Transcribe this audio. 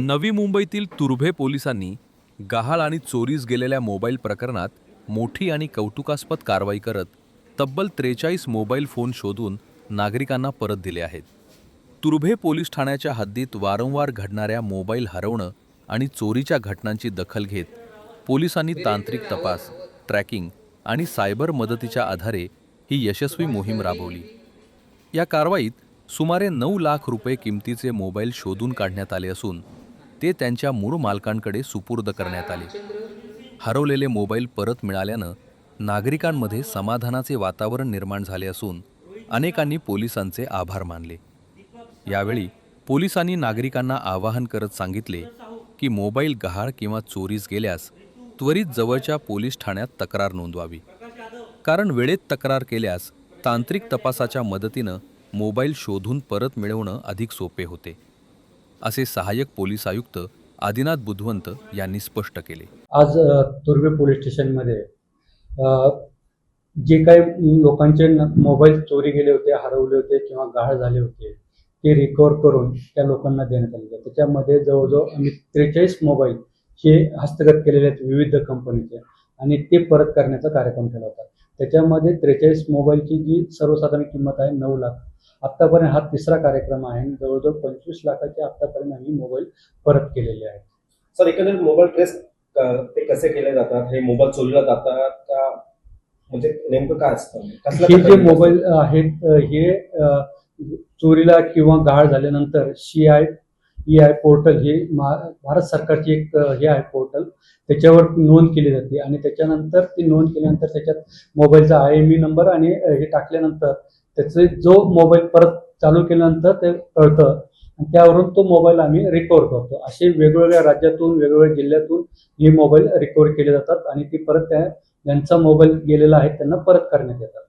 नवी मुंबईतील तुर्भे पोलिसांनी गहाळ आणि चोरीस गेलेल्या मोबाईल प्रकरणात मोठी आणि कौतुकास्पद कारवाई करत तब्बल 43 मोबाईल फोन शोधून नागरिकांना परत दिले आहेत. तुर्भे पोलीस ठाण्याच्या हद्दीत वारंवार घडणाऱ्या मोबाईल हरवणं आणि चोरीच्या घटनांची दखल घेत पोलिसांनी तांत्रिक तपास, ट्रॅकिंग आणि सायबर मदतीच्या आधारे ही यशस्वी मोहीम राबवली. या कारवाईत सुमारे 9 लाख रुपये किमतीचे मोबाईल शोधून काढण्यात आले असून ते त्यांच्या मूळ मालकांकडे सुपूर्द करण्यात आले. हरवलेले मोबाईल परत मिळाल्यानं नागरिकांमध्ये समाधानाचे वातावरण निर्माण झाले असून अनेकांनी पोलिसांचे आभार मानले. यावेळी पोलिसांनी नागरिकांना आवाहन करत सांगितले की मोबाईल गहाळ किंवा चोरीस गेल्यास त्वरित जवळच्या पोलीस ठाण्यात तक्रार नोंदवावी, कारण वेळेत तक्रार केल्यास तांत्रिक तपासाच्या मदतीनं मोबाईल शोधून परत मिळवणं अधिक सोपे होते, असे सहाय्यक पोलीस आयुक्त आदिनाथ बुधवंत यांनी स्पष्ट केले. आज तुर्भे पोलीस स्टेशनमध्ये जे काही लोकांचे मोबाईल चोरी गेले होते, हरवले होते किंवा गहाळ झाले होते ते रिकवर करून त्या लोकांना देण्यात आले. त्याच्यामध्ये जवळजवळ आम्ही 43 मोबाईल हे हस्तगत केलेले आहेत विविध कंपनीचे आणि ते परत करण्याचा कार्यक्रम केला होता. त्याच्यामध्ये 43 मोबाईलची जी सर्वसाधारण किंमत आहे 9 लाख. आत्तापर्यंत हा तिसरा कार्यक्रम आहे. जवळजवळ 25 लाखाचे आत्तापर्यंत आम्ही मोबाईल परत केलेले आहेत. सर, एकंदरीत मोबाईल ट्रेस ते कसे केले जातात? हे मोबाईल चोरीला जातात का, म्हणजे नेमकं काय असतं? हे जे मोबाईल आहेत हे चोरीला किंवा गहाळ झाल्यानंतर CIEI पोर्टल हे भारत सरकारची एक हे आहे पोर्टल, त्याच्यावर नोंद केली जाते आणि त्याच्यानंतर ती नोंद केल्यानंतर त्याच्यात मोबाईलचा IMEI नंबर आणि हे टाकल्यानंतर त्याचे जो मोबाईल परत चालू केल्यानंतर ते कळतं आणि त्यावरून तो मोबाईल आम्ही रिकवर करतो. असे वेगवेगळ्या राज्यातून वेगवेगळ्या जिल्ह्यातून हे मोबाईल रिकवर केले जातात आणि ती परत ज्यांचा मोबाईल गेलेला आहे त्यांना परत करण्यात येतात.